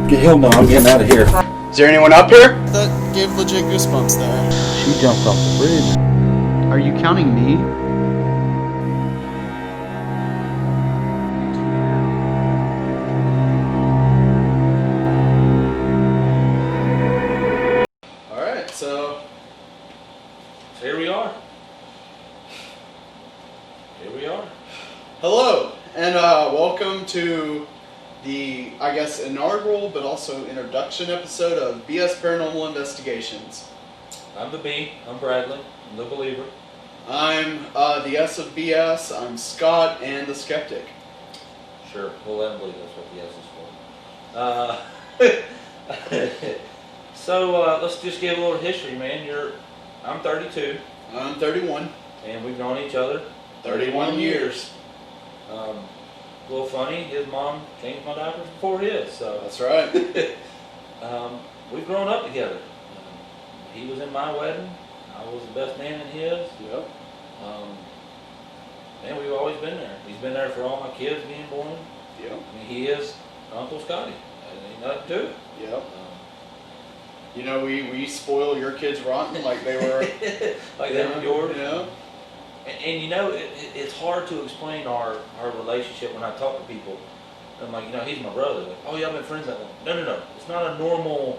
Hell no, I'm getting out of here. Is there anyone up here? That gave legit goosebumps there. She jumped off the bridge. Are you counting me? Alright, so Here we are. Here we are. hello, and welcome to the, I guess, inaugural but also introduction episode of BS Paranormal Investigations. I'm the B. I'm Bradley. I'm the believer. I'm the S of BS, I'm Scott, and the skeptic. Sure, we'll let him believe that's what the S is for. So let's just give a little history, man. I'm 32, I'm 31. and we've known each other 31 years. A little funny, his mom changed my diapers before his, so That's right. we've grown up together. He was in my wedding. I was the best man in his. Yep. And we've always been there. He's been there for all my kids being born. Yep. I mean, he is Uncle Scotty. There ain't nothing to it. Yep. You know, we spoil your kids rotten like they were Like they were yours. Yeah. And you know, it's hard to explain our relationship when I talk to people. I'm like, he's my brother. Like, oh, y'all been friends that long? No. It's not a normal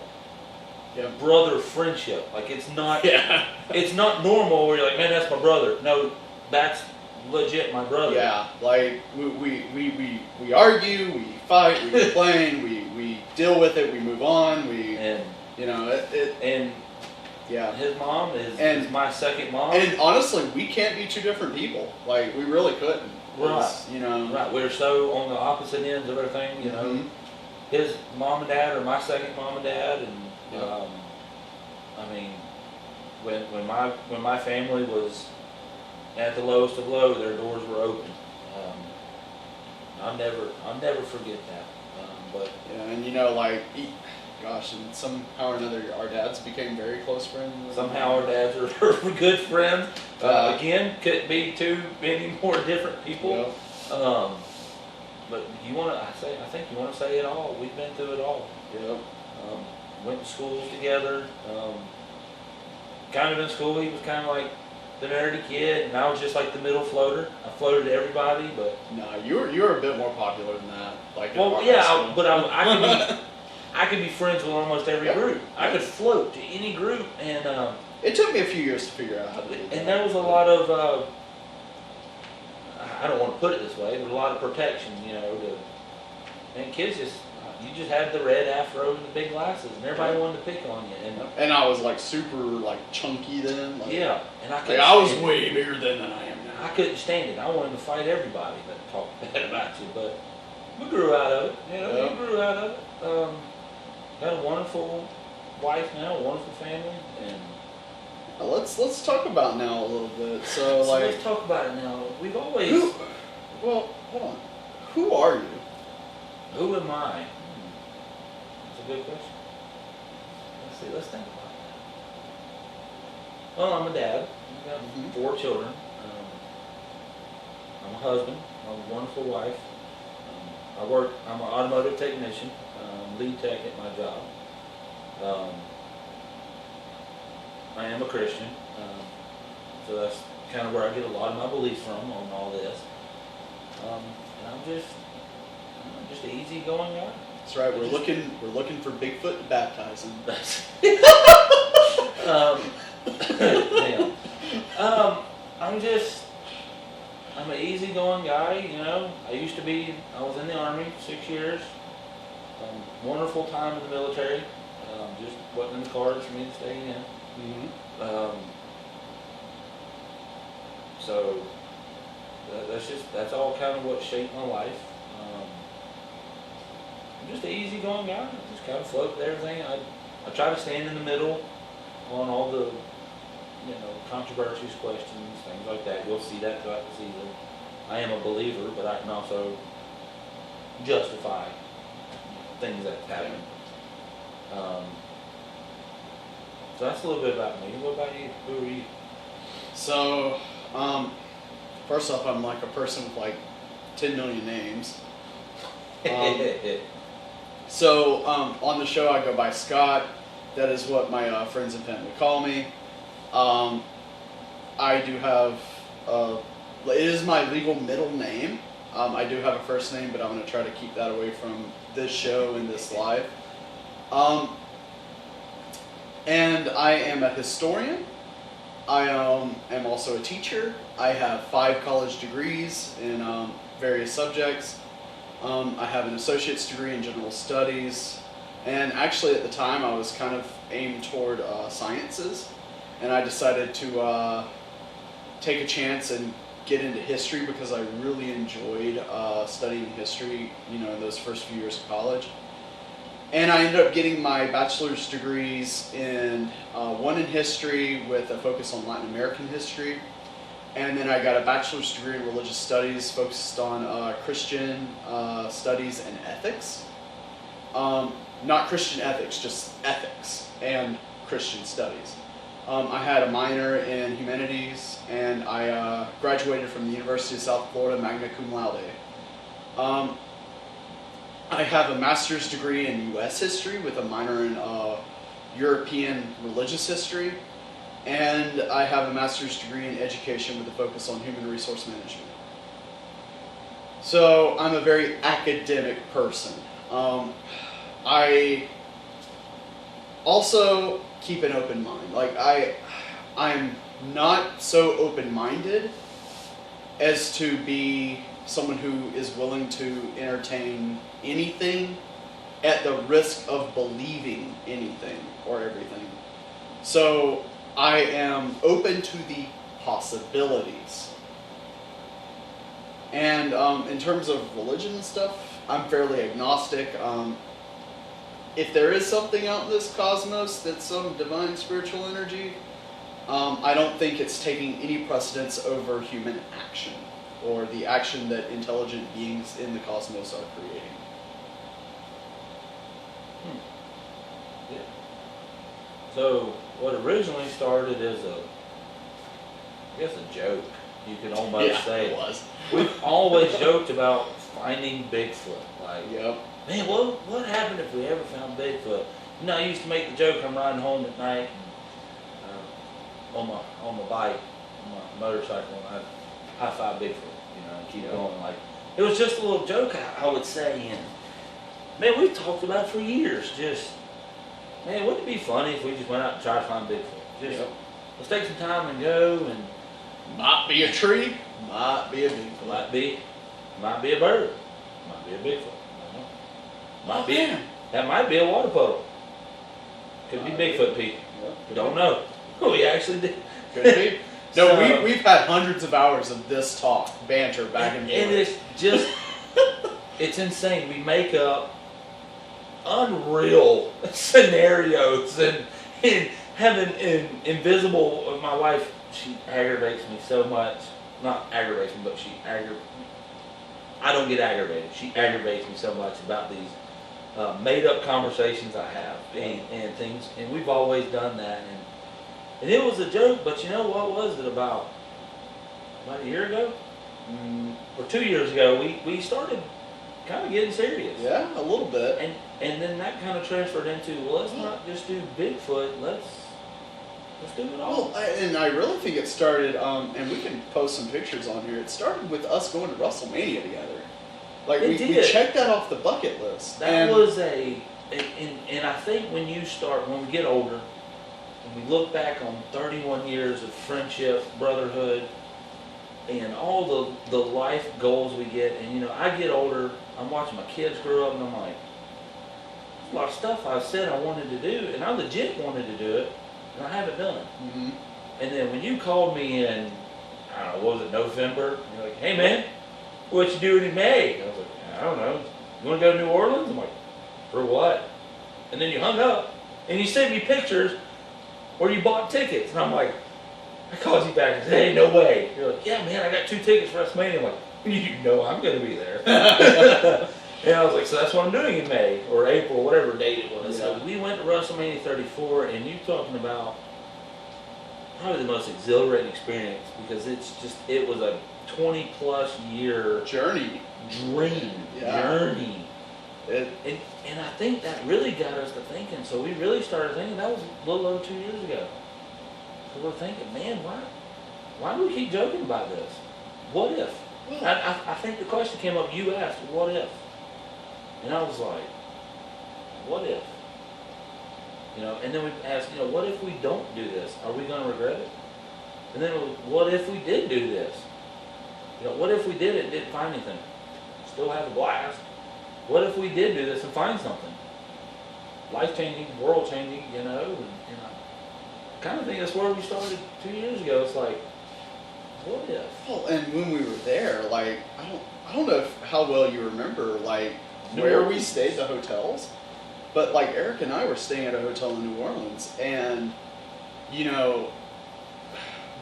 brother friendship. Like, it's not. Yeah. It's not normal where you're like, man, that's my brother. No, that's legit my brother. Yeah. Like we argue, we fight, we complain, we deal with it, we move on, And yeah. his mom is my second mom. And honestly, we can't be two different people. Like, we really couldn't. Right. Right. We're so on the opposite ends of everything, Mm-hmm. His mom and dad are my second mom and dad, and Yeah. I mean, when my family was at the lowest of low, their doors were open. I'll never forget that. But Yeah, and gosh, and somehow or another, our dads became very close friends. somehow our dads are good friends. Yeah. Again, couldn't be too many more different people. Yeah. But I think you want to say it all. We've been through it all. Yep. Went to schools together. Kind of in school, he was kind of like the nerdy kid, and I was just like the middle floater. I floated to everybody, but No, you were a bit more popular than that. Like, I could be friends with almost every group. I could float to any group, and it took me a few years to figure out how to do that. and there was a lot of I don't want to put it this way, but a lot of protection, and kids you just had the red afro and the big glasses, and everybody wanted to pick on you, And I was like super chunky then. yeah, and I was way bigger then than I am now. I couldn't stand it. I wanted to fight everybody that talked bad about you, but we grew out of it. Yeah. We grew out of it. Got a wonderful wife now, a wonderful family, and Let's talk about now a little bit. So let's talk about it now. We've always. Well, hold on. Who are you? Who am I? That's a good question. Let's think about that. Well, I'm a dad. I've got 4 children. I'm a husband. I'm a wonderful wife. I'm an automotive technician, lead tech at my job. I am a Christian, so that's kind of where I get a lot of my beliefs from on all this. And I'm just an easygoing guy. That's right. We're looking for Bigfoot to baptize him. Damn. I'm an easygoing guy. I was in the Army 6 years. Wonderful time in the military. Just wasn't in the cards for me to stay in. Mm-hmm. So that's all kind of what shaped my life. I'm just an easygoing guy. I just kind of float with everything. I try to stand in the middle on all the controversies, questions, things like that. You'll see that throughout the season. I am a believer, but I can also justify things that happen. So that's a little bit about me. What about you? Who are you? So, first off, I'm like a person with like 10 million names. So on the show, I go by Scott. That is what my friends and family call me. I do have, it is my legal middle name. I do have a first name, but I'm going to try to keep that away from this show and this live. And I am a historian. I am also a teacher. I have 5 college degrees in various subjects. I have an associate's degree in general studies. And actually at the time I was kind of aimed toward sciences. And I decided to take a chance and get into history because I really enjoyed studying history, in those first few years of college. And I ended up getting my bachelor's degrees in one in history with a focus on Latin American history. And then I got a bachelor's degree in religious studies focused on Christian studies and ethics. Not Christian ethics, just ethics and Christian studies. I had a minor in humanities, and I graduated from the University of South Florida magna cum laude. I have a master's degree in U.S. history with a minor in European religious history, and I have a master's degree in education with a focus on human resource management. So I'm a very academic person. I also keep an open mind. Like I'm not so open-minded as to be someone who is willing to entertain anything at the risk of believing anything or everything. So I am open to the possibilities. And in terms of religion and stuff, I'm fairly agnostic. If there is something out in this cosmos that's some divine spiritual energy, I don't think it's taking any precedence over human action or the action that intelligent beings in the cosmos are creating. Yeah. So what originally started as a joke, you could almost say. It was. We've always joked about finding Bigfoot. Like, Yep. man, what happened if we ever found Bigfoot? I used to make the joke. I'm riding home at night on my bike, on my motorcycle, and I high five Bigfoot, and keep going. Like, it was just a little joke I would say, and man, we've talked about it for years. Just, man, wouldn't it be funny if we just went out and tried to find Bigfoot? Just let's take some time and go, and Might be a tree, might be a Bigfoot. might be a bird, might be a Bigfoot. That might be a water puddle. Could be Bigfoot, Pete. Yep. Don't know. We actually did. Could be. No, So- we've had hundreds of hours of this talk, banter, back and forth. And it's just, it's insane. We make up unreal scenarios and having an invisible, my wife, she aggravates me so much. Not aggravates me, but I don't get aggravated. She aggravates me so much about these made up conversations I have and things. And we've always done that. And it was a joke, but what was it about a year ago? Or 2 years ago, we started kind of getting serious. Yeah, a little bit. And then that kind of transferred into, well, let's not just do Bigfoot, let's do it all. Well, and I really think it started, and we can post some pictures on here, it started with us going to WrestleMania together. Like, we checked that off the bucket list. That was and I think when we get older, and we look back on 31 years of friendship, brotherhood, and all the life goals we get, and I get older, I'm watching my kids grow up, and I'm like, there's a lot of stuff I said I wanted to do, and I legit wanted to do it, and I haven't done it. Mm-hmm. And then when you called me in, I don't know, what was it, November? You're like, hey man, what you doing in May? I was like, I don't know. You want to go to New Orleans? I'm like, for what? And then you hung up, and you sent me pictures where you bought tickets, and I'm like, I called you back and said, hey, no way. You're like, yeah, man, I got 2 tickets for WrestleMania. I'm like, I'm going to be there. And I was like, so that's what I'm doing in May or April, whatever date it was. Yeah. So we went to WrestleMania 34, and you're talking about probably the most exhilarating experience because it was a 20-plus year Journey. dream, Yeah. journey. It, And I think that really got us to thinking. So we really started thinking, that was a little over 2 years ago. So we're thinking, man, why do we keep joking about this? What if? well, I think the question came up, you asked, what if? And I was like, what if? You know, and then we asked, you know, what if we don't do this? Are we going to regret it? And then it was, what if we did do this? You know, what if we did it and didn't find anything? Still have a blast. What if we did do this and find something? Life-changing, world-changing, you know, and I kind of think that's where we started 2 years ago. It's like, what if? well, and when we were there, like, I don't know how well you remember, like, New where we Orleans. stayed, the hotels, but like Eric and I were staying at a hotel in New Orleans, and you know,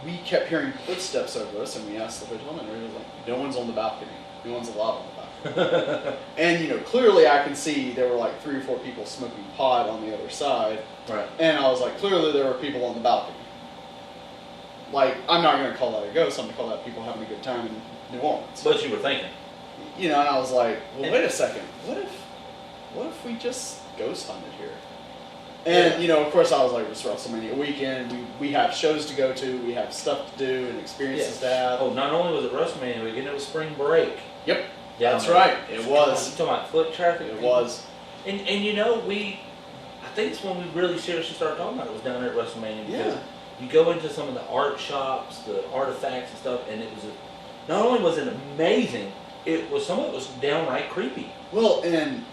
we kept hearing footsteps over us, and we asked the hotel manager, he was like, no one's on the balcony, no one's allowed on the balcony. And you know, clearly I can see there were like 3 or 4 people smoking pot on the other side, Right. and I was like, clearly there were people on the balcony. Like, I'm not going to call that a ghost, I'm going to call that people having a good time in New Orleans. But you were thinking. You know, and I was like, well, And- wait a second, what if we just ghost hunted here? And, Yeah. you know, of course I was like, it's WrestleMania weekend, we have shows to go to, we have stuff to do and experiences to have. Oh, not only was it WrestleMania weekend, it was spring break. Yep, Down that's there. right, it was. You talking about foot traffic? It was. And you know, I think it's when we really seriously started talking about it, was down there at WrestleMania. Because Yeah. you go into some of the art shops, the artifacts and stuff, and it was, not only was it amazing, some of it was downright creepy. Well, and,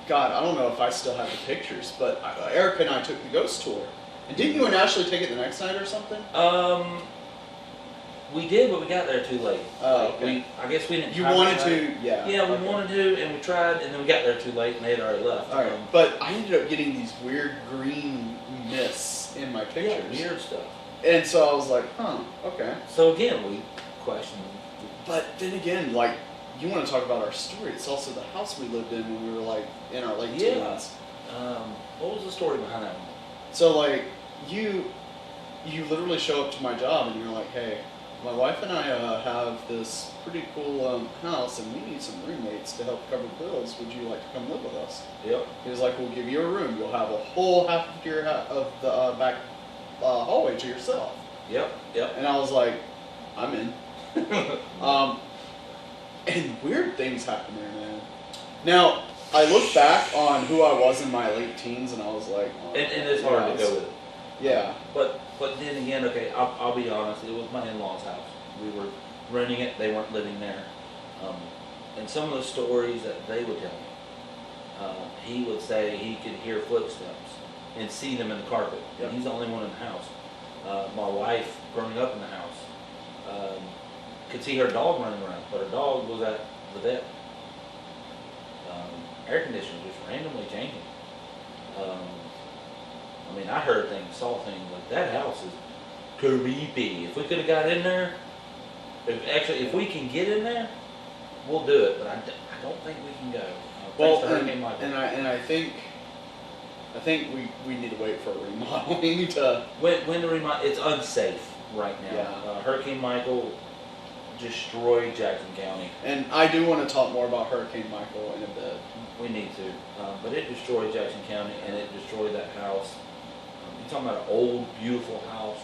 God, I don't know if I still have the pictures, but Eric and I took the ghost tour. And didn't you and Ashley take it the next night or something? We did, but we got there too late. Oh, okay. I guess we didn't. You time it wanted right. to, yeah. Yeah, we okay. wanted to, and we tried, and then we got there too late, and they had already left. All right, but I ended up getting these weird green mists in my Yeah, pictures. weird stuff. And so I was like, huh, okay. So again, we questioned. But then again, like, you want to talk about our story, it's also the house we lived in when we were, like, in our late Yeah. teens. What was the story behind that one? So, like, you literally show up to my job and you're like, hey, my wife and I have this pretty cool house and we need some roommates to help cover bills. Would you like to come live with us? Yep. He was like, we'll give you a room. You'll have a whole half of your of the back hallway to yourself. Yep. Yep. And I was like, I'm in. And weird things happen there, man. Now, I look back on who I was in my late teens, and I was like, oh, and it's hard to go with it. Yeah. But then again, okay, I'll be honest. It was my in-laws' house. We were renting it. They weren't living there. And some of the stories that they would tell me, he would say he could hear footsteps and see them in the carpet. Yep. And he's the only one in the house. My wife, growing up in the house, could see her dog running around, but her dog was at the vet. Air conditioning just randomly changing. I mean, I heard things, saw things, like that house is creepy. If we could have got in there, if we can get in there, we'll do it, but I don't think we can go. Well, Thanks to Hurricane Michael. and I think we need to wait for a remodeling to. When the it's unsafe right now. Yeah. Hurricane Michael destroyed Jackson County. And I do want to talk more about Hurricane Michael in a bit. We need to, but it destroyed Jackson County, and it destroyed that house. You're talking about an old, beautiful house.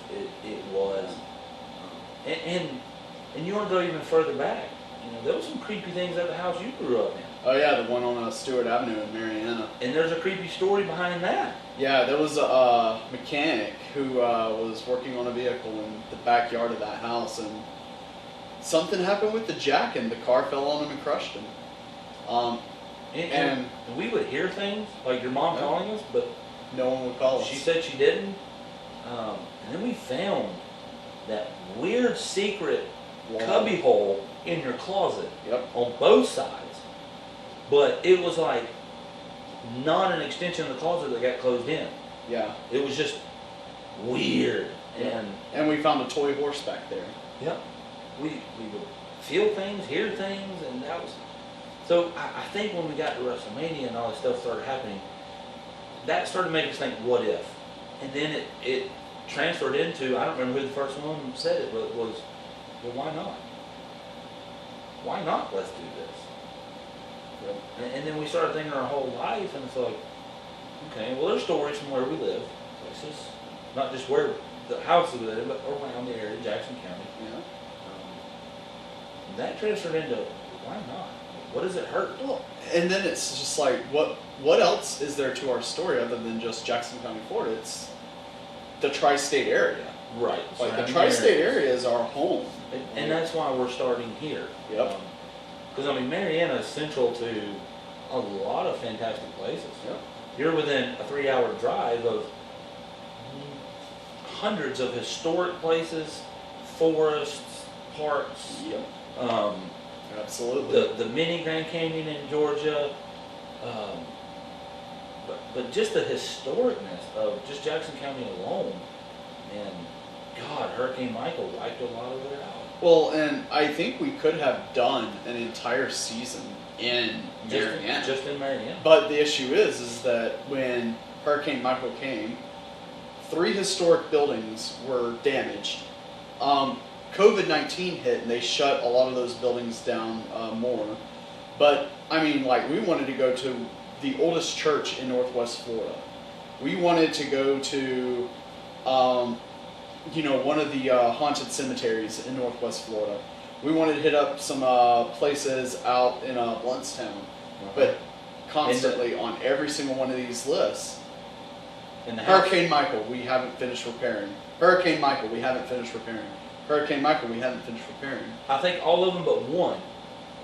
It was, and you want to go even further back. You know, there was some creepy things at the house you grew up in. Oh yeah, the one on Stewart Avenue in Mariana. And there's a creepy story behind that. Yeah, there was a mechanic who was working on a vehicle in the backyard of that house, and something happened with the jack, and the car fell on him and crushed him. And we would hear things, like your mom Yeah. calling us, but No one would call us. she said she didn't. And then we found that weird secret Wow. cubby hole in your closet. Yep. On both sides. But it was like not an extension of the closet that got closed in. Yeah. It was just weird. Yeah. And we found a toy horse back there. Yeah, we would feel things, hear things, and that was. So I think when we got to WrestleMania and all this stuff started happening, that started making us think, what if? And then it transferred into, I don't remember who the first one said it, but it was, well, why not? Why not? Let's do this. Yep. And then we started thinking our whole life, and it's like, okay, well, there's stories from where we live, places, not just where the house we live, but around the area, Jackson County. Yeah. That transferred into, why not? What does it hurt? Well, and then it's just like, what else is there to our story other than just Jackson County, Florida? It's the tri-state area. Right. Like the tri-state area is our home. And that's why we're starting here. Yep. Because, I mean, Marietta is central to a lot of fantastic places. Yep. You're within a 3-hour drive of hundreds of historic places, forests, parks. Yep. Absolutely. The mini Grand Canyon in Georgia. But just the historicness of just Jackson County alone. And, God, Hurricane Michael wiped a lot of it out. Well, and I think we could have done an entire season in Marietta. Just in Marietta. But the issue is that when Hurricane Michael came, 3 historic buildings were damaged. COVID-19 hit and they shut a lot of those buildings down more. But, I mean, like, we wanted to go to the oldest church in Northwest Florida. We wanted to go to, one of the haunted cemeteries in Northwest Florida. We wanted to hit up some places out in Bluntstown. But constantly on every single one of these lists, Hurricane Michael, we haven't finished repairing. Hurricane Michael, we haven't finished repairing. Hurricane Michael, we haven't finished repairing. I think all of them but one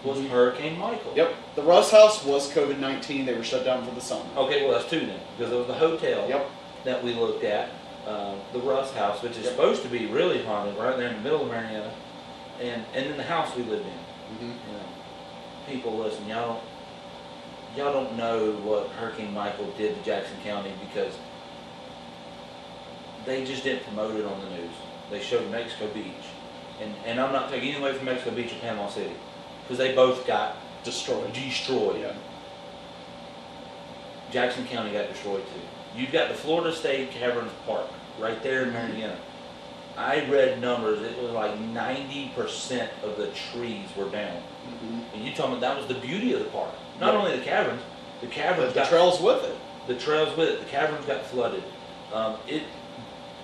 was Hurricane Michael. Yep. The Russ House was COVID-19. They were shut down for the summer. Okay, well, that's 2 then. Because there was the hotel Yep. that we looked at, the Russ House, which is supposed to be really haunted, right there in the middle of Marietta, and then the house we lived in. People, listen, y'all don't know what Hurricane Michael did to Jackson County because they just didn't promote it on the news. They showed Mexico Beach. And I'm not taking anything away from Mexico Beach or Panama City. Because they both got destroyed. Yeah. Jackson County got destroyed too. You've got the Florida State Caverns Park right there in Marietta. I read numbers, it was like 90% of the trees were down. And you told me that was the beauty of the park. Not only the caverns got... The trails with it. The trails with it. The caverns got flooded. It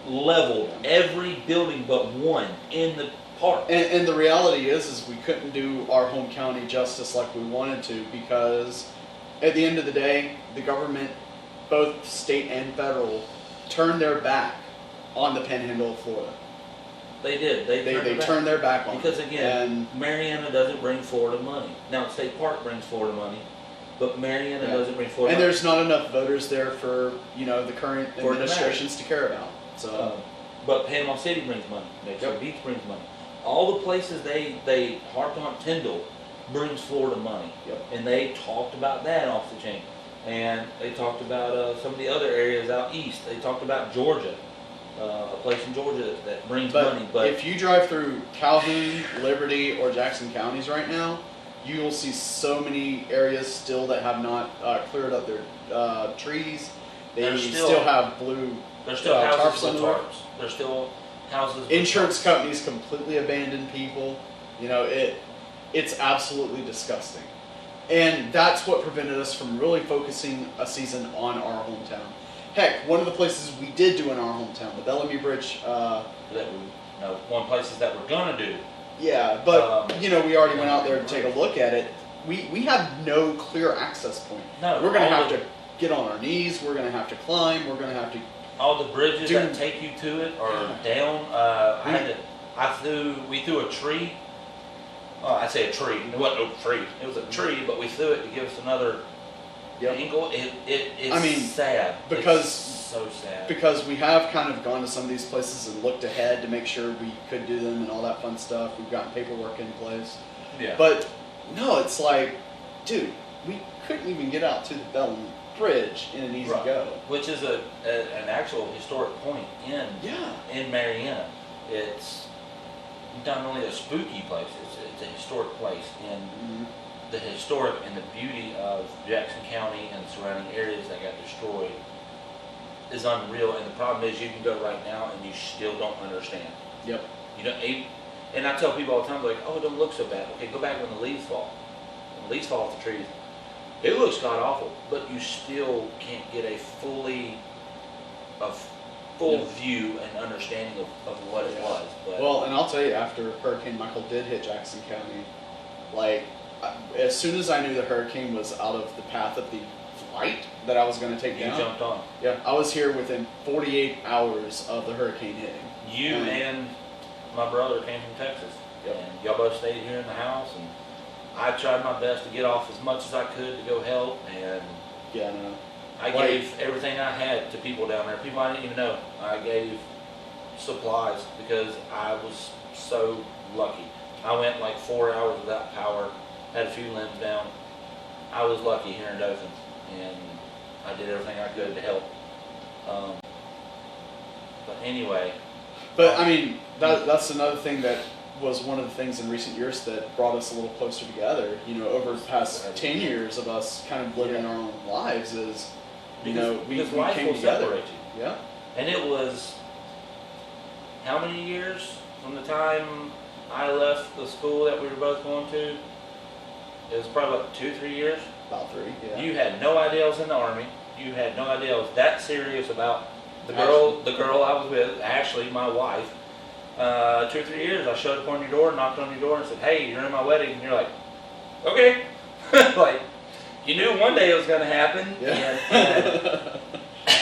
leveled every building but one in the park. And the reality is we couldn't do our home county justice like we wanted to because at the end of the day, the government, both state and federal, turned their back on the Panhandle of Florida. They did. They turned their back on because it. Again, Marietta doesn't bring Florida money. Now, State Park brings Florida money, but Marietta doesn't bring Florida money. And there's not enough voters there for the current administrations to care about. So, but Panama City brings money. Mexico Beach brings money. All the places they harped on, Tyndall brings Florida money. And they talked about that off the chain. And they talked about some of the other areas out east. They talked about Georgia. A place in Georgia that brings money. But if you drive through Calhoun, Liberty, or Jackson counties right now, you will see so many areas still that have not cleared up their trees. They still have blue. There's still houses tarps with tarps. There's still houses. Insurance companies completely abandon people. It's absolutely disgusting, and that's what prevented us from really focusing a season on our hometown. Heck, one of the places we did do in our hometown, the Bellamy Bridge. One places that we're gonna do. Yeah, but we already went out there to take a look at it. We have no clear access point. No, we're gonna have to get on our knees. We're gonna have to climb. We're gonna have to. All the bridges that take you to it are down. We threw a tree. Oh, I say a tree. It wasn't a tree. It was a tree, but we threw it to give us another angle. It's sad. Because it's so sad. Because we have kind of gone to some of these places and looked ahead to make sure we could do them and all that fun stuff. We've gotten paperwork in place. Yeah. But no, it's like, dude, we couldn't even get out to the Bellamy Bridge in an easy go. Which is an actual historic point in Marietta. It's not only a spooky place, it's a historic place. And the historic and the beauty of Jackson County and the surrounding areas that got destroyed is unreal. And the problem is you can go right now and you still don't understand. Yep. And I tell people all the time, like, oh, it don't look so bad. Okay, go back when the leaves fall. When the leaves fall off the trees, It looks god awful, but you still can't get a full Yeah. view and understanding of what it was. But Well, and I'll tell you, after Hurricane Michael did hit Jackson County, like, as soon as I knew the hurricane was out of the path of the flight that I was going to take you down, jumped on. yeah, I was here within 48 hours of the hurricane hitting. You and my brother came from Texas, Yep. and y'all both stayed here in the house, and I tried my best to get off as much as I could to go help, and Yeah, no. I gave everything I had to people down there, people I didn't even know. I gave supplies because I was so lucky. I went like 4 hours without power, had a few limbs down. I was lucky here in Dothan, and I did everything I could to help. But anyway. But I mean, that's another thing that was one of the things in recent years that brought us a little closer together. You know, over the past 10 years of us kind of living our own lives is, you know, we life came will together. separate you. Yeah. And it was how many years from the time I left the school that we were both going to? It was probably about 2-3 years. About 3, yeah. You had no idea I was in the Army. You had no idea I was that serious about the girl I was with, Ashley, my wife. 2 or 3 years, I showed up on your door, knocked on your door, and said, "Hey, you're in my wedding." And you're like, "Okay." Like, you knew one day it was going to happen, Yeah.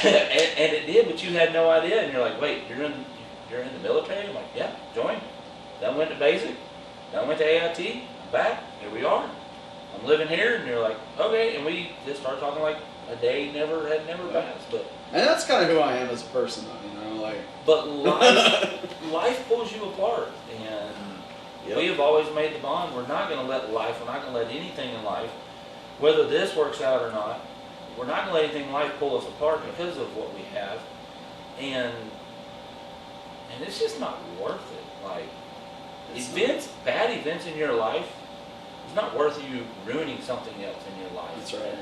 and it did, but you had no idea. And you're like, "Wait, you're in the military?" I'm like, "Yeah, join." Then went to basic. Then went to AIT. I'm back. Here we are. I'm living here, and you're like, "Okay." And we just started talking like a day had never passed, but. And that's kind of who I am as a person, though, you know, like. But life pulls you apart, and we have always made the bond. We're not going to let life, we're not going to let anything in life, whether this works out or not, we're not going to let anything in life pull us apart because of what we have, and it's just not worth it. Like, bad events in your life, it's not worth you ruining something else in your life. That's right.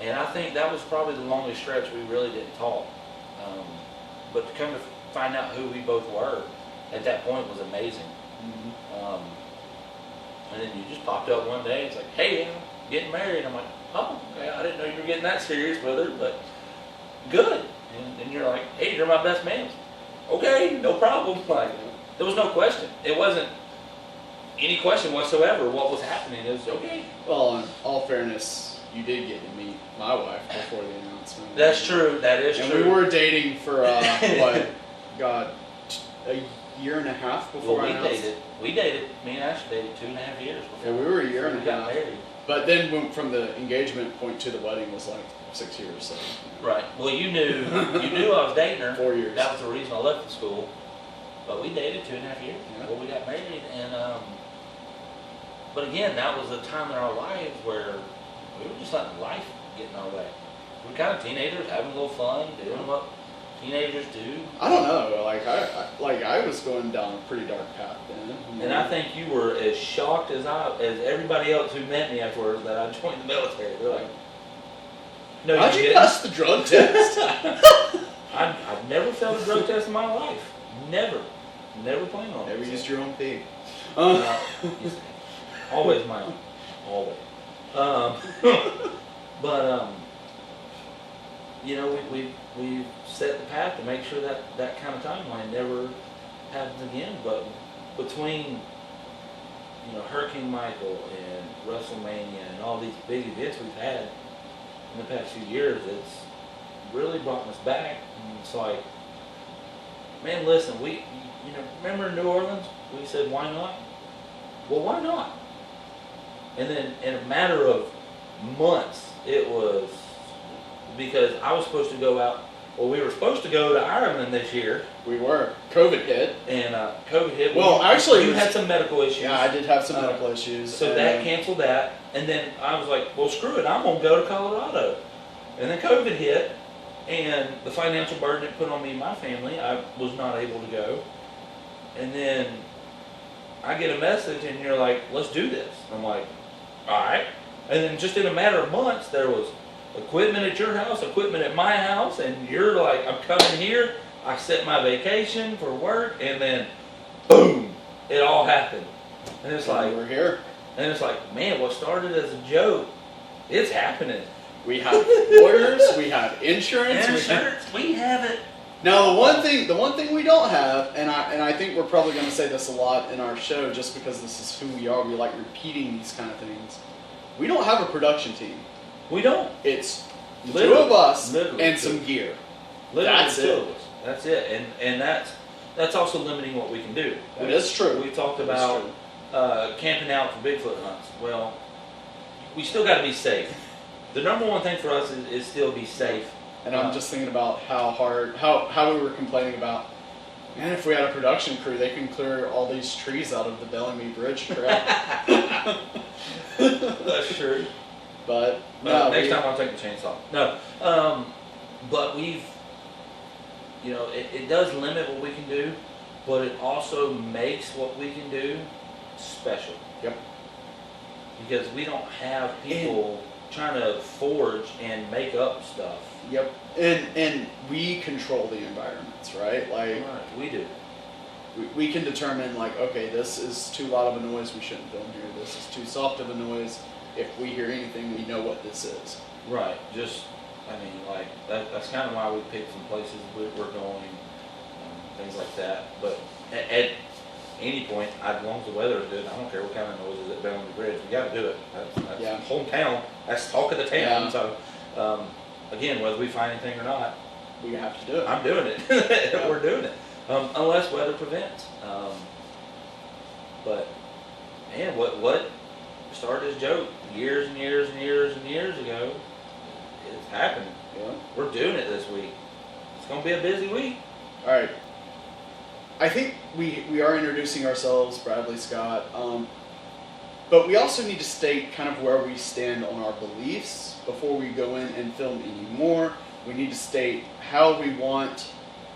And I think that was probably the longest stretch we really didn't talk. But to come to find out who we both were at that point was amazing. Mm-hmm. And then you just popped up one day. It's like, "Hey, I'm getting married." I'm like, "Oh, okay, I didn't know you were getting that serious with her, but good." And you're like, "Hey, you're my best man." Okay, no problem. Like, there was no question. It wasn't any question whatsoever what was happening. It was okay. Well, in all fairness, you did get to meet my wife before the announcement. That's true. That is and true. And we were dating for, what, God, a year and a half before I announced. We dated, me and Ashley dated 2.5 years before. Yeah, we were a year and a we got half. married. But then from the engagement point to the wedding was like 6 years. So, you know. Right. Well, you knew I was dating her. 4 years. That was the reason I left the school. But we dated 2.5 years Yeah. before we got married, and but again, that was a time in our lives where we were just letting life get in our way. We were kind of teenagers, having a little fun, doing what teenagers do. I don't know. Like I was going down a pretty dark path then. And I think you were as shocked as everybody else who met me afterwards that I joined the military. They're like, "No, how'd you didn't." pass the drug test? I've never failed a drug test in my life. Never planned on it. Never used your own pee. Always my own. Always. But you know, we set the path to make sure that kind of timeline never happens again. But between, you know, Hurricane Michael and WrestleMania and all these big events we've had in the past few years, it's really brought us back. And it's like, man, listen, remember in New Orleans, we said, why not? Well, why not? And then in a matter of months, it was because I was supposed to go out, well, we were supposed to go to Ireland this year. We were. COVID hit. And COVID hit. Well, actually, you had some medical issues. Yeah, I did have some medical issues. So that canceled that. And then I was like, well, screw it, I'm going to go to Colorado. And then COVID hit, and the financial burden it put on me and my family, I was not able to go. And then I get a message, and you're like, let's do this. I'm like, all right. And then just in a matter of months, there was equipment at your house, equipment at my house, and you're like, I'm coming here. I set my vacation for work, and then boom, it all happened. And it's like, we're here. And it's like, man, what started as a joke It's happening. We have lawyers. We have insurance. We have it. Now the one thing we don't have, and I think we're probably going to say this a lot in our show, just because this is who we are. We like repeating these kind of things. We don't have a production team. We don't. It's the two Literally, of us literally and two. some gear. Literally That's two it. of us. That's it. And that's also limiting what we can do. It is true. We talked It is about true. camping out for Bigfoot hunts. Well, we still got to be safe. The number one thing for us is still be safe. And I'm just thinking about how we were complaining about, man, if we had a production crew, they can clear all these trees out of the Bellamy Bridge trail. That's true. But next time I'll take the chainsaw. No, but we've, it does limit what we can do, but it also makes what we can do special. Yep. Because we don't have people trying to forge and make up stuff. Yep. And we control the environments, right? Like we do. We can determine, like, okay, this is too loud of a noise, we shouldn't film here. This is too soft of a noise. If we hear anything, we know what this is. Right. That's kind of why we picked some places we're going, things like that. But at any point, as long as the weather is good, I don't care what kind of noise is at Bellamy Bridge. We got to do it. That's hometown. That's talk of the town. Yeah. So, again, whether we find anything or not, we have to do it. I'm doing it. Yeah. We're doing it, unless weather prevents. But man, what started as a joke years and years and years and years ago, it's happening. Yeah. We're doing it this week. It's gonna be a busy week. All right. I think we are introducing ourselves, Bradley Scott, but we also need to state kind of where we stand on our beliefs before we go in and film any more. We need to state how we want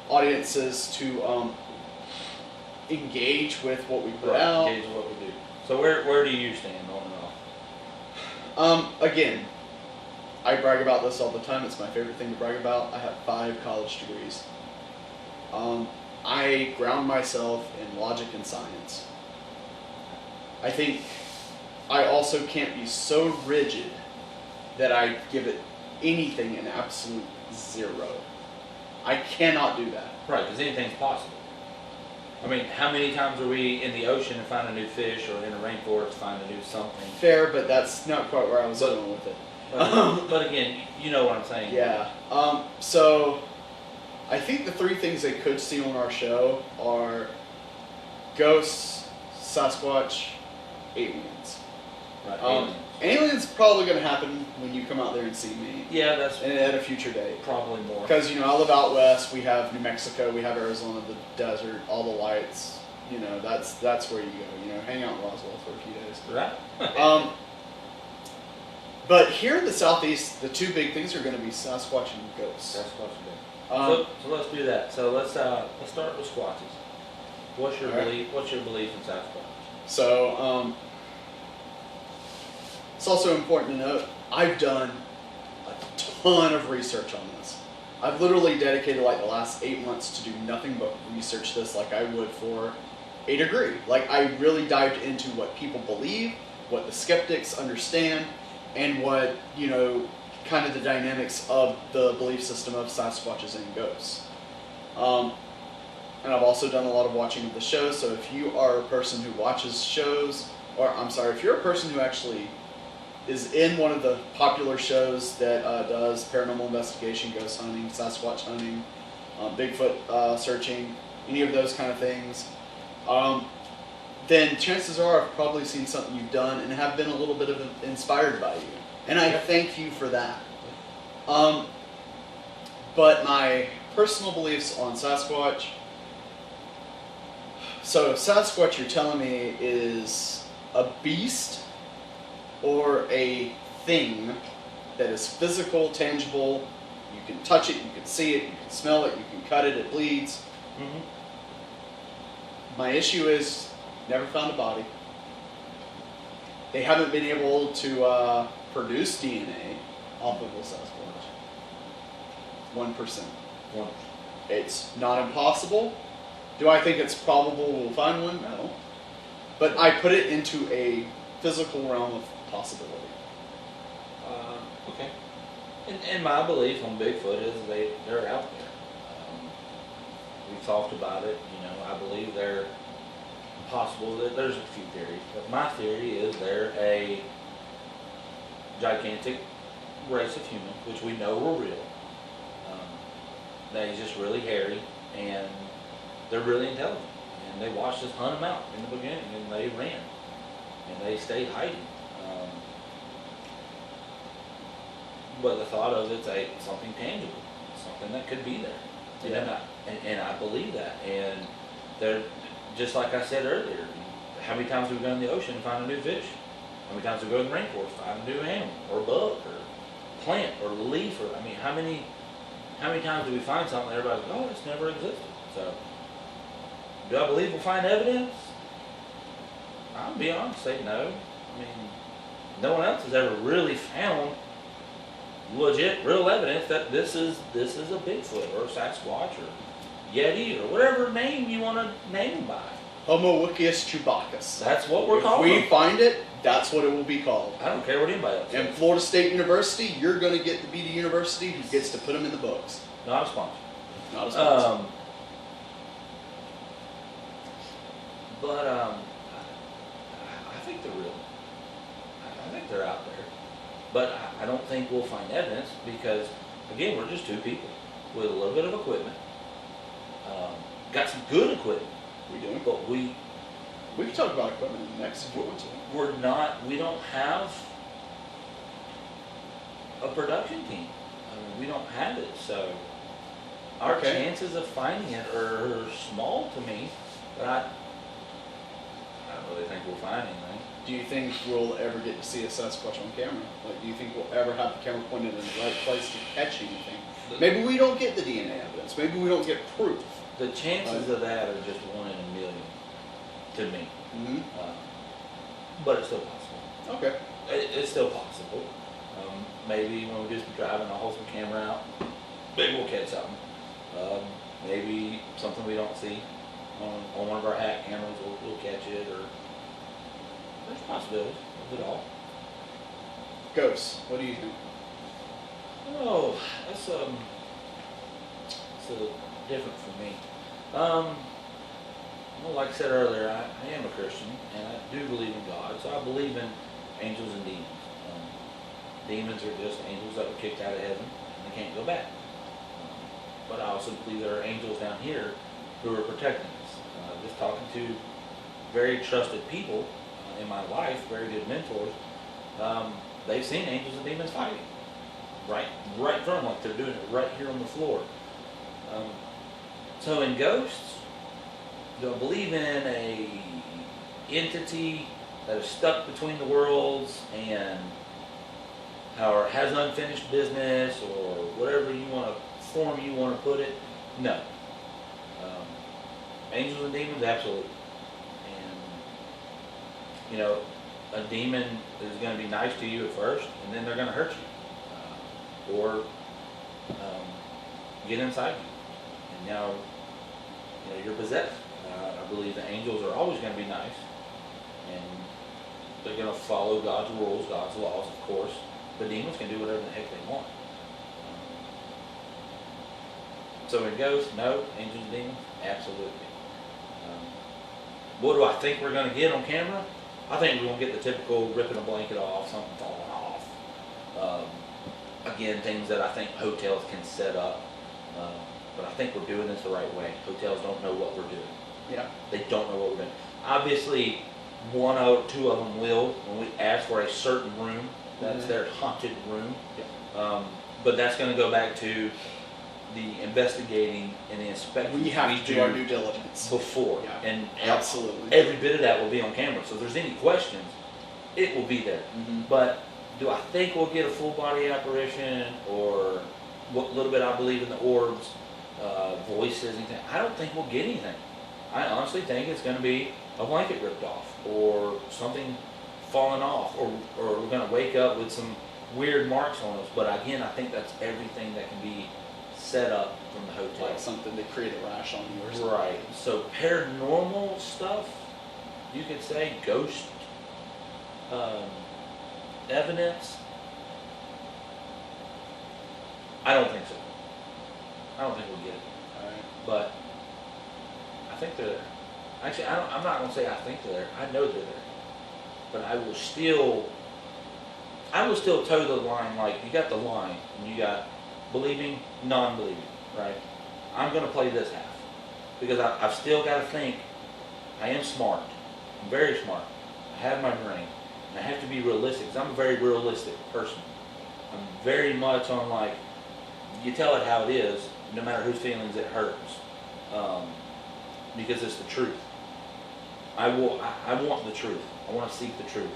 audiences to engage with what we put out. Engage with what we do. So where do you stand on and off? Again, I brag about this all the time. It's my favorite thing to brag about. I have 5 college degrees. I ground myself in logic and science. I think I also can't be so rigid that I give it anything an absolute 0. I cannot do that. Right, because anything's possible. I mean, how many times are we in the ocean and find a new fish, or in a rainforest find a new something? Fair, but that's not quite where I was going with it. But again, you know what I'm saying. Yeah. So I think the 3 things they could see on our show are ghosts, Sasquatch, aliens. Right. Aliens probably going to happen when you come out there and see me. Yeah, that's And at a future date. probably more. Because, I live out west, we have New Mexico, we have Arizona, the desert, all the lights. That's where you go. Hang out in Roswell for a few days. Right. But here in the southeast, the 2 big things are going to be Sasquatch and ghosts. That's what so let's do that. So let's start with Squatches. What's your belief? What's your belief in Sasquatch? So it's also important to note I've done a ton of research on this. I've literally dedicated like the last 8 months to do nothing but research this like I would for a degree. Like I really dived into what people believe, what the skeptics understand, and what, kind of the dynamics of the belief system of Sasquatches and ghosts. And I've also done a lot of watching of the shows, so if you are a person who watches shows, if you're a person who actually is in one of the popular shows that does paranormal investigation, ghost hunting, Sasquatch hunting, Bigfoot searching, any of those kind of things, then chances are I've probably seen something you've done and have been a little bit inspired by you. And I thank you for that. But my personal beliefs on Sasquatch. So Sasquatch, you're telling me, is a beast or a thing that is physical, tangible. You can touch it, you can see it, you can smell it, you can cut it, it bleeds. Mm-hmm. My issue is, never found a body. They haven't been able to produce DNA off of a Sasquatch. 1%. It's not impossible. Do I think it's probable we'll find one? No. But I put it into a physical realm of possibility. Okay. And my belief on Bigfoot is they're out there. We've talked about it. I believe they're possible. There's a few theories, but my theory is they're a gigantic race of humans, which we know are real. They're just really hairy, and they're really intelligent. And they watched us hunt them out in the beginning, and they ran, and they stayed hiding. But the thought of it's something tangible, something that could be there, and I believe that. And they're just like I said earlier. How many times do we go in the ocean and find a new fish? How many times do we go in the rainforest find a new animal or bug or plant or leaf? How many times do we find something that everybody's like, oh, it's never existed? So, do I believe we'll find evidence? I'll be honest, say no. No one else has ever really found legit, real evidence that this is a Bigfoot or a Sasquatch or Yeti or whatever name you want to name them by. Homo wickius chewbacus. That's what we're calling If we them. find it, that's what it will be called. I don't care what anybody else says. And Florida State University, you're going to get to be the university who gets to put them in the books. Not a sponsor. Not a sponsor. I think they're real. I think they're out there. But I don't think we'll find evidence because, again, we're just two people with a little bit of equipment. Got some good equipment. We do. But we can talk about equipment next if you want to. We don't have a production team. We don't have it. So our chances of finding it are small to me. But I don't really think we'll find anything. Do you think we'll ever get to see a Sasquatch on camera? Do you think we'll ever have the camera pointed in the right place to catch anything? Maybe we don't get the DNA evidence. Maybe we don't get proof. The chances of that are just 1 in a million to me. Mm-hmm. But it's still possible. Okay. It's still possible. Maybe when we do some driving, I'll hold some camera out. Maybe we'll catch something. Maybe something we don't see on one of our hat cameras. We'll catch it, or there's possibilities of it all. Ghosts. What do you think? Oh, that's different for me. Well, like I said earlier, I am a Christian, and I do believe in God, so I believe in angels and demons. Demons are just angels that were kicked out of heaven, and they can't go back. But I also believe there are angels down here who are protecting us. Just talking to very trusted people in my life, very good mentors, they've seen angels and demons fighting. Right in front of them, like they're doing it right here on the floor. So in ghosts, do I believe in a entity that is stuck between the worlds and or has unfinished business or whatever form you want to put it? No. Angels and demons, absolutely. And a demon is going to be nice to you at first, and then they're going to hurt you, or get inside you, and now you're possessed. I believe the angels are always going to be nice, and they're going to follow God's rules, God's laws, of course. The demons can do whatever the heck they want. So in ghosts, no. Angels and demons, absolutely. What do I think we're going to get on camera? I think we're going to get the typical ripping a blanket off, something falling off. Again, things that I think hotels can set up. But I think we're doing this the right way. Hotels don't know what we're doing. Yeah. They don't know what we're doing. Obviously, one or two of them will when we ask for a certain room. That's their haunted room. Yeah. But that's going to go back to the investigating and the inspection. We have to do our due diligence before. Yeah. And absolutely. Every bit of that will be on camera. So if there's any questions, it will be there. Mm-hmm. But do I think we'll get a full body apparition, or what little bit I believe in the orbs, voices, anything? I don't think we'll get anything. I honestly think it's going to be a blanket ripped off, or something falling off, or we're going to wake up with some weird marks on us. But again, I think that's everything that can be set up from the hotel. Like something to create a rash on you or something. Right. So paranormal stuff, you could say, ghost evidence, I don't think so. I don't think we'll get it. Alright. But I think they're there. Actually, I'm not going to say I think they're there. I know they're there. But I will still toe the line. Like, you got the line, and you got believing, non-believing, right? I'm going to play this half. Because I've still got to think. I am smart. I'm very smart. I have my brain. And I have to be realistic, because I'm a very realistic person. I'm very much on, like, you tell it how it is, no matter whose feelings it hurts. Because it's the truth. I want the truth. I want to seek the truth.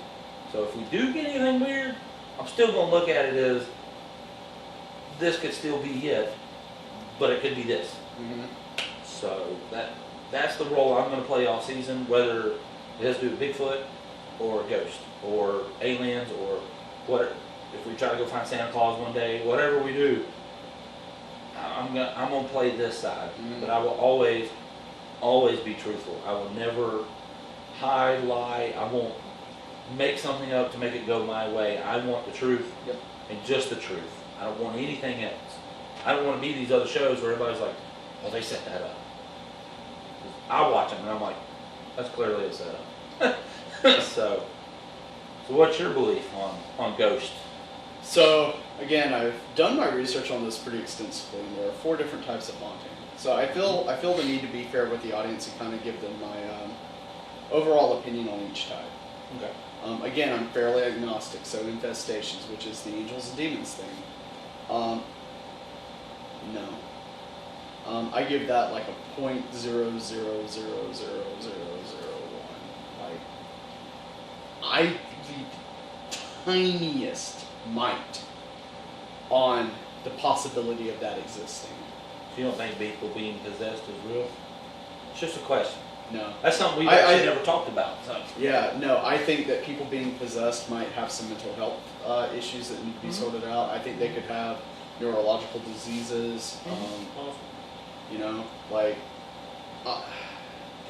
So if we do get anything weird, I'm still going to look at it as this could still be it, but it could be this. Mm-hmm. So that's the role I'm going to play all season, whether it has to do with Bigfoot or ghost or aliens or what. If we try to go find Santa Claus one day, whatever we do, I'm gonna play this side. Mm-hmm. But I will always be truthful. I will never hide, lie. I won't make something up to make it go my way. I want the truth. Yep. And just the truth. I don't want anything else. I don't want to be these other shows where everybody's like, well, they set that up. I watch them and I'm like, that's clearly a setup. So what's your belief on Ghost? So, again, I've done my research on this pretty extensively, and there are 4 different types of haunting. So I feel the need to be fair with the audience and kind of give them my overall opinion on each type. Okay. Again, I'm fairly agnostic, so infestations, which is the angels and demons thing. No. I give that like a 0.00000001. Like, the tiniest mite on the possibility of that existing. So you don't think people being possessed is real? It's just a question. No. That's something we've actually never talked about. So. Yeah, no, I think that people being possessed might have some mental health issues that need to be sorted out. I think they could have neurological diseases. Possible. You know, like...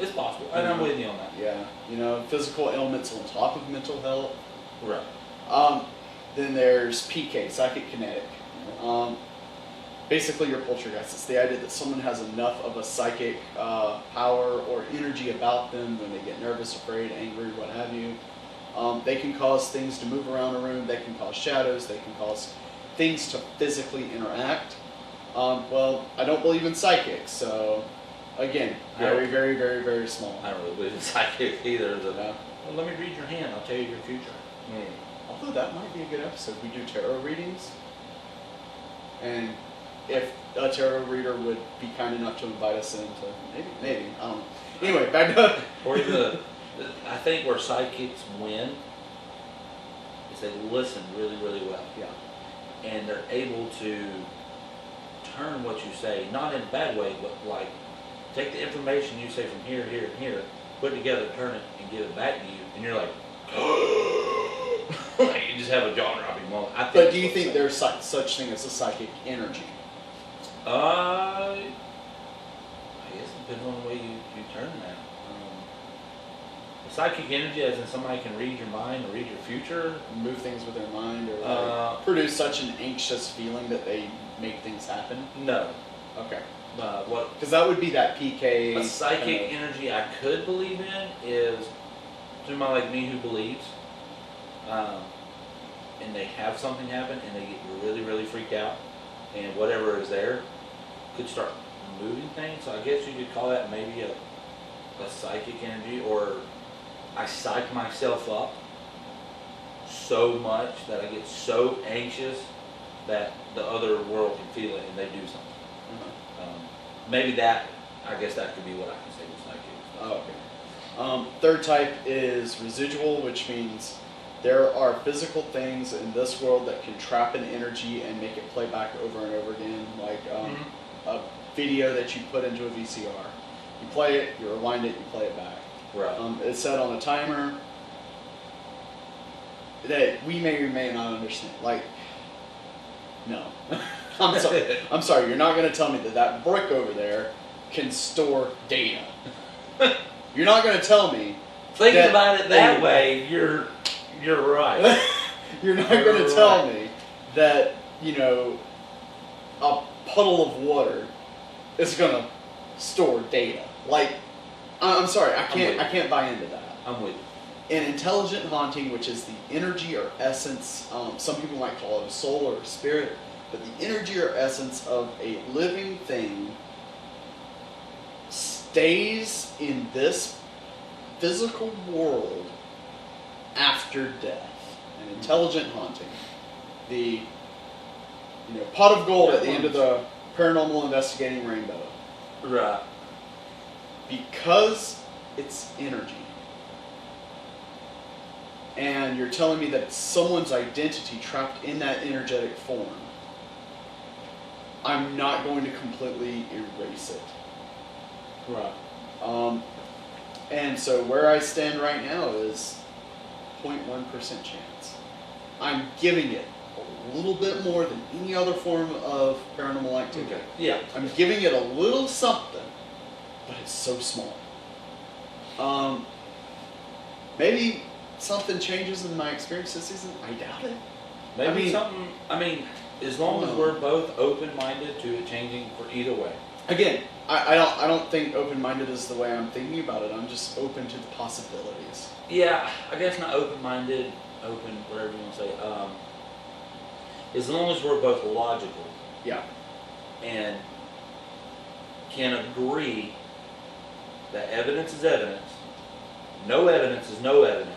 it's possible, and I'm with you on that. Yeah, you know, physical ailments on top of mental health. Right. Then there's PK, psychic kinetic. Basically your poltergeist. It's the idea that someone has enough of a psychic power or energy about them when they get nervous, afraid, angry, what have you. They can cause things to move around a room. They can cause shadows. They can cause things to physically interact. Well, I don't believe in psychics, so again, very, very, very, very small. I don't really believe in psychic either. Well, let me read your hand. I'll tell you your future. Although that might be a good episode. We do tarot readings. And if a tarot reader would be kind enough to invite us in to maybe, I don't know. Anyway, back to... Or even, I think where psychics win is they listen really, really well. Yeah. And they're able to turn what you say, not in a bad way, but like take the information you say from here, here, and here, put it together, turn it, and give it back to you, and you're like, like you just have a jaw-dropping moment. But do you think there's such thing as a psychic energy? I guess it depends on the way you turn that. Psychic energy, as in somebody can read your mind or read your future, move things with their mind, or like produce such an anxious feeling that they make things happen. No. Okay. What? Because that would be that PK. A psychic energy I could believe in is somebody like me who believes, and they have something happen and they get really, really freaked out, and whatever is there could start moving things. So I guess you could call that maybe a psychic energy, or I psych myself up so much that I get so anxious that the other world can feel it and they do something. Maybe that, I guess that could be what I can say with psychic. Oh, okay. Third type is residual, which means there are physical things in this world that can trap an energy and make it play back over and over again, like a video that you put into a VCR. You play it, you rewind it, you play it back. Right. It's set on a timer that we may or may not understand. Like, no. I'm sorry, you're not going to tell me that brick over there can store data. You're not going to tell me. Thinking about it that way, you're right. You're not going to tell me that, a puddle of water is gonna store data. Like, I'm sorry, I can't buy into that. I'm with you. An intelligent haunting, which is the energy or essence, some people might call it a soul or a spirit, but the energy or essence of a living thing stays in this physical world after death. An intelligent haunting. The pot of gold at the end of the paranormal investigating rainbow. Right. Because it's energy. And you're telling me that it's someone's identity trapped in that energetic form. I'm not going to completely erase it. Right. And so where I stand right now is 0.1% chance. I'm giving it a little bit more than any other form of paranormal activity. Okay. Yeah. I'm giving it a little something, but it's so small. Maybe something changes in my experience this season. I doubt it. Maybe as long as we're both open-minded to it changing for either way. Again, I don't think open-minded is the way I'm thinking about it. I'm just open to the possibilities. Yeah, I guess not open-minded, open, whatever you want to say. As long as we're both logical. Yeah. And can agree that evidence is evidence, no evidence is no evidence.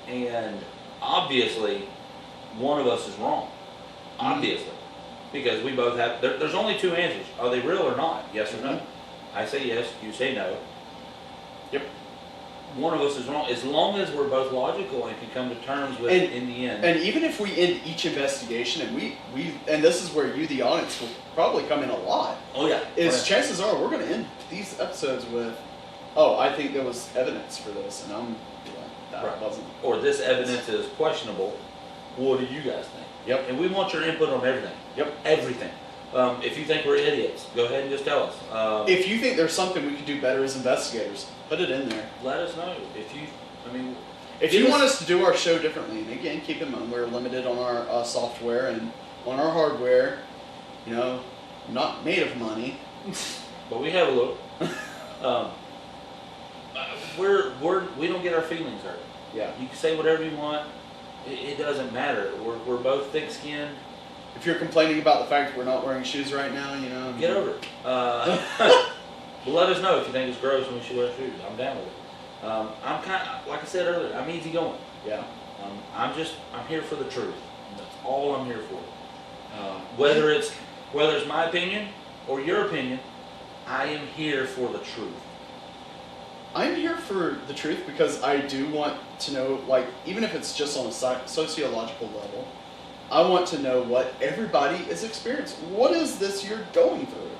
And obviously, one of us is wrong. Obviously. Because we both have, there's only two answers. Are they real or not? Yes or no? I say yes, you say no. Yep. One of us is wrong. As long as we're both logical and can come to terms with it in the end. And even if we end each investigation, and this is where you, the audience, will probably come in a lot. Oh yeah. Chances are we're going to end these episodes with, oh, I think there was evidence for this, and I'm like, that wasn't. Or this evidence is questionable. What do you guys think? Yep. And we want your input on everything. Yep. Everything. If you think we're idiots, go ahead and just tell us. If you think there's something we could do better as investigators, put it in there. Let us know. If you want us to do our show differently, and again, keep in mind we're limited on our software and on our hardware. Not made of money, but we have a little. We don't get our feelings hurt. Yeah. You can say whatever you want. It doesn't matter. We're both thick-skinned. If you're complaining about the fact that we're not wearing shoes right now, get over it. But let us know if you think it's gross when we should wear shoes. I'm down with it. I'm kind of, like I said earlier, I'm easygoing. Yeah. I'm here for the truth. That's all I'm here for. Whether it's my opinion or your opinion, I am here for the truth. I'm here for the truth because I do want to know, like, even if it's just on a sociological level, I want to know what everybody is experiencing. What is this you're going through?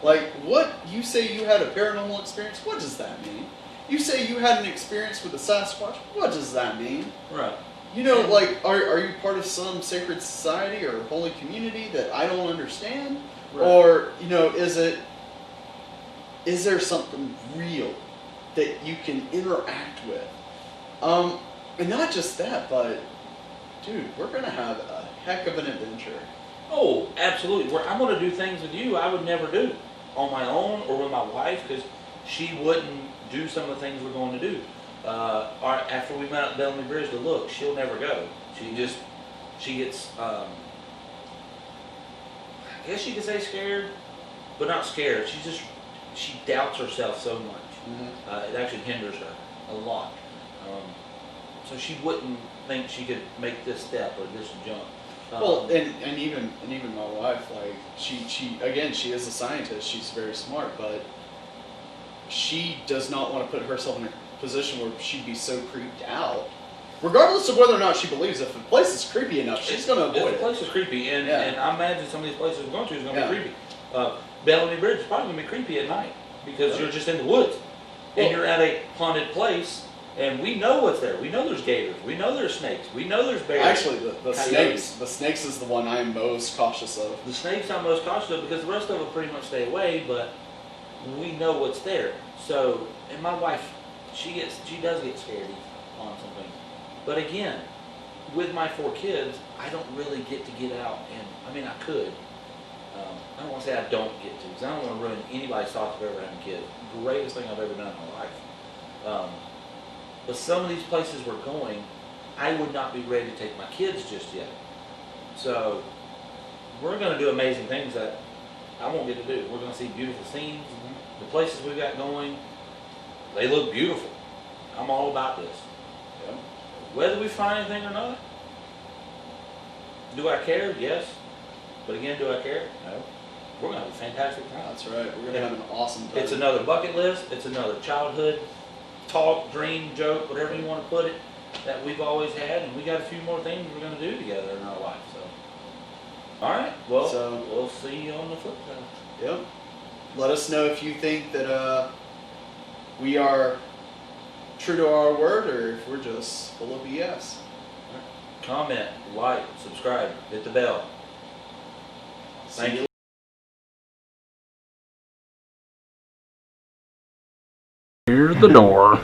Like, what, you say you had a paranormal experience, what does that mean? You say you had an experience with a Sasquatch, what does that mean? Right. Like, are you part of some sacred society or holy community that I don't understand? Right. Or, is there something real that you can interact with? And not just that, but, dude, we're going to have a heck of an adventure. Oh, absolutely. I'm going to do things with you I would never do on my own or with my wife, because she wouldn't do some of the things we're going to do. After we met at Bellamy Bridge, look, she'll never go. She gets, I guess you could say scared, but not scared. She doubts herself so much. Mm-hmm. It actually hinders her a lot. So she wouldn't think she could make this step or this jump. Well, and even my wife, like, she is a scientist. She's very smart, but she does not want to put herself in a position where she'd be so creeped out, regardless of whether or not she believes. If a place is creepy enough, she's going to avoid it. If a place is creepy, and I imagine some of these places we're going to is going to be creepy. Bellamy Bridge is probably going to be creepy at night because you're just in the woods, and you're at a haunted place. And we know what's there. We know there's gators. We know there's snakes. We know there's bears. Actually, the snakes is the one I'm most cautious of. The snakes I'm most cautious of because the rest of them pretty much stay away, but we know what's there. So, and my wife, she does get scared on some things. But again, with my 4 kids, I don't really get to get out, and I mean I could. I don't want to say I don't get to, because I don't want to ruin anybody's thoughts of ever having kids. Greatest thing I've ever done in my life. But some of these places we're going, I would not be ready to take my kids just yet. So we're going to do amazing things that I won't get to do. We're going to see beautiful scenes. The places we got going, they look beautiful. I'm all about this. Yeah. Whether we find anything or not, do I care? Yes. But again, do I care? No. We're going to have a fantastic time. That's right. We're going to have an awesome time. It's another bucket list. It's another childhood talk, dream, joke, whatever you want to put it, that we've always had. And we got a few more things we're going to do together in our life. So, all right. Well, we'll see you on the flip side. Yep. Let us know if you think that we are true to our word, or if we're just full of BS. Comment, like, subscribe, hit the bell. Thank you. Here's the door.